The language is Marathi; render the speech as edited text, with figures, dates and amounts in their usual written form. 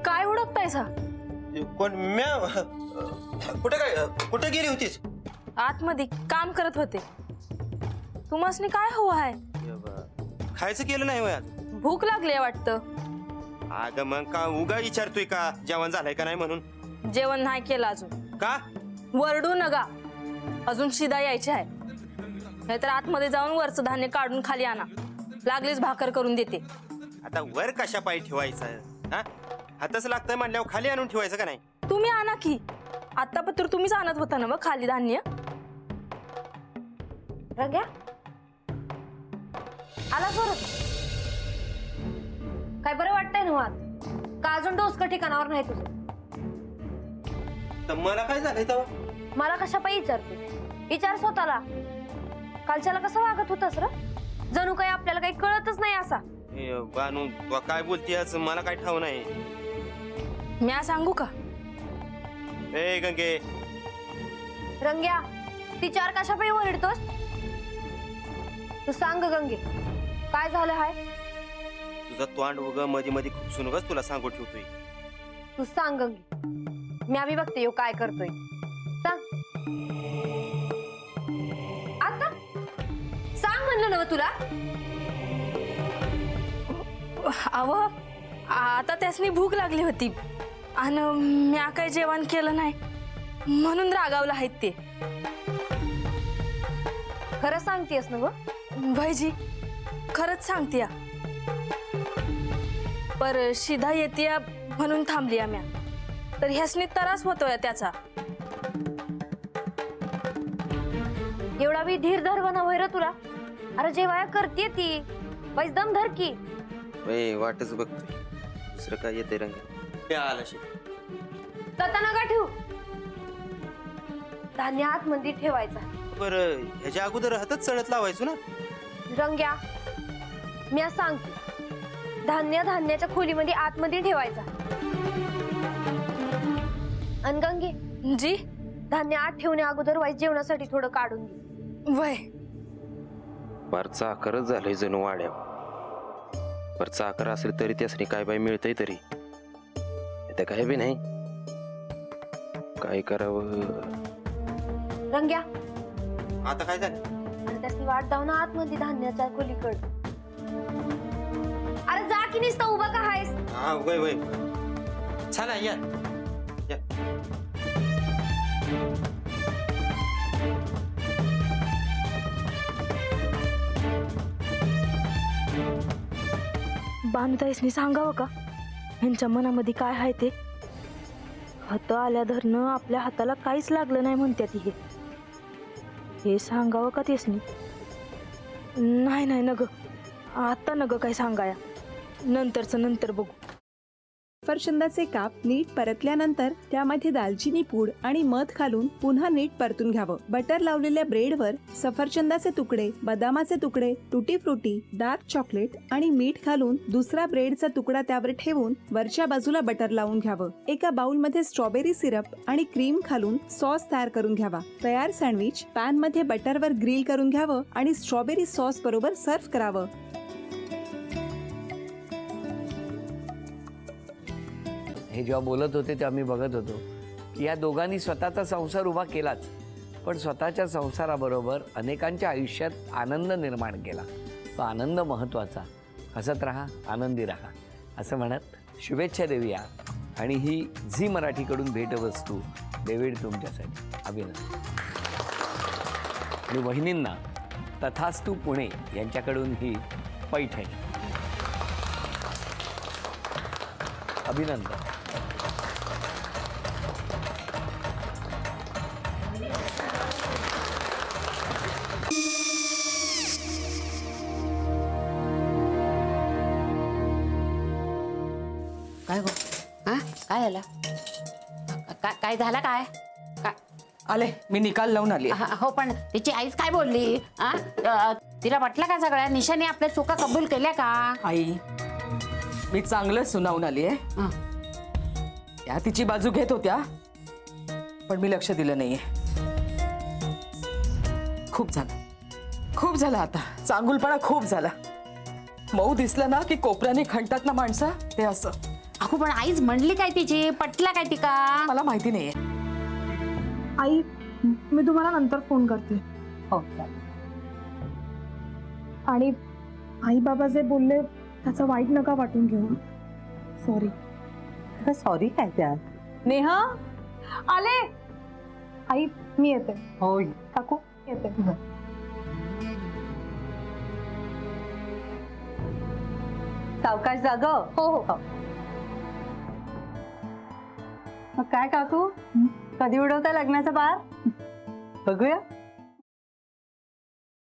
काय ओळखतायसा? कोण म्या? कुठे गेली होतीस? आतमध्ये काम करत होते. तुम्हासनी काय हवं आहे? खायचं केलं नाही वयात? भूक लागली वाटतं. अगं मग का उगा विचारतोय का जेवण झालंय का नाही म्हणून? जेवण नाही केलं अजून. का? वरडू नका, अजून शिदा यायची आहे. नाहीतर आतमध्ये जाऊन वरचं धान्य काढून खाली आणा. लागलीच भाकर करून देते. आता वर कशा पायी ठेवायचं? हा, हातच लागतंय म्हणल्यावर खाली आणून ठेवायचं का नाही? तुम्ही आणा की. आता पत्र तुम्हीच आणत होता ना मग खाली धान्य. रंग्या आला परत. काय बरं वाटतंय ना आत? का अजून डोसकं ठिकाणावर नाही तुझं? तर मला काय झालंय तेव्हा? मला कशा पायी विचारते? विचार स्वतःला. कालच्याला कसं वागत होतस र? जणू काही आपल्याला काही कळतच नाही असा. बानू तू काय बोलतेस? मला काय ठाव नाही. मी सांगू का? ए गंगे, रंग्या तिच्यावर कशा पायी ओरडतोस? तू सांग गंगे, काय झालं हाय? तुझा तोंड उग मध्ये मध्ये खुपसून उगाच तुला सांगू ठेवतोय. तू सांग गंगे, मी आम्ही बघते यो काय करतोय. सांग आता. सांग म्हणलं ना तुला. अव आता त्यासनी भूक लागली होती आणि म्या काय जेवण केलं नाही म्हणून रागावला आहेत ते. खरं सांगतेस ना ग? भाईजी खरंच सांगते. पर शिधा येते म्हणून थांबली म्या. तर ह्यासनी त्रास होतोय त्याचा. एवढा बी धीर धर बनावय र तुला. अरे जेवाया करते ती. वैस दम धर की. वाटच बघतोय, दुसरं काय येते रंग. ते आलं शे तता नका ठेवू. धान्य आतमध्ये ठेवायचा. बरं ह्याच्या अगोदर हातच चढत लावायचो ना. रंग्या मी सांगते, धान्य धान्याच्या खोलीमध्ये आतमध्ये ठेवायचा. अनगंगे जी, धान्य आत ठेवण्या अगोदर वाईस जेवणासाठी थोडं काढून घे. वय फारचा आकारच झालंय जणू वाड्या. फारचा आकार असेल तरी त्यासनी काय बाय मिळतंय तरी. आता काय बी नाही. काय करावं? रंग्या आता काय झालं? अरे त्यासनी वाट जाऊ ना आतमध्ये धान्याच्या खोलीकड. अरे जा की नुसतं उभा का आहेस? हा वय वय चला या या. बानुताईसनी सांगावं का ह्यांच्या मनामध्ये काय आहे ते? हात आल्या धरणं आपल्या हाताला काहीच लागलं नाही म्हणतात हे सांगावं का तेसनी? नाही नाही नग, आता नग काय सांगाया. नंतरचं नंतर बघू. सफरचंदाचे काप नीट परतल्यानंतर त्यामध्ये दालचिनी पूड आणि मध घालून पुन्हा नीट परतून घ्यावं. बटर लावलेल्या ब्रेडवर सफरचंदाचे तुकडे, बदामाचे तुकडे, टुटी फ्रुटी, डार्क चॉकलेट आणि मीठ घालून दुसरा ब्रेडचा तुकडा त्यावर ठेवून वरच्या बाजूला बटर लावून घ्यावं. एका बाउलमध्ये स्ट्रॉबेरी सिरप आणि क्रीम घालून सॉस तयार करून घ्यावा. तयार सँडविच पॅन मध्ये बटरवर ग्रिल करून घ्यावं आणि स्ट्रॉबेरी सॉस बरोबर सर्व्ह करावं. हे जेव्हा बोलत होते तेव्हा मी बघत होतो की या दोघांनी स्वतःचा संसार उभा केलाच, पण स्वतःच्या संसाराबरोबर अनेकांच्या आयुष्यात आनंद निर्माण केला. तो आनंद महत्त्वाचा. हसत राहा, आनंदी राहा असं म्हणत शुभेच्छा देऊया. आणि ही झी मराठीकडून भेटवस्तू डेव्हिड तुमच्यासाठी. अभिनंदन. आणि वहिनींना तथास्तू पुणे यांच्याकडून ही पैठणी. अभिनंदन. काय गो? हा काय झालं? काय झालं? काय आले, मी निकाल लावून आली. हो पण तिची आईच काय बोलली? तिला वाटलं का सगळ्या निशाने आपल्या चुका कबूल केल्या का? आई, मी चांगलं सुनावून आली आहे. हं. त्या तिची बाजू घेत होत्या, पण मी लक्ष दिलं नाहीये. खूप झालं आता. चांगुलपणा खूप झाला. मऊ दिसलं ना की कोपऱ्याने खणतात ना माणसं, ते असं. अगो पण आईच म्हणली काय तिची? पटला काय ती का? मला माहिती नाहीये. आई, मी तुम्हाला नंतर फोन करते. हो आणि आई बाबा जे बोलले त्याचं वाईट नका वाटून घेऊ. सॉरी. सॉरी काय त्या? नेहा आले. आई मी येते. होय. काकू येते. सावकाश जाग. हो हो. मग काय काकू, कधी उडवता लग्नाचा बार? बघूया.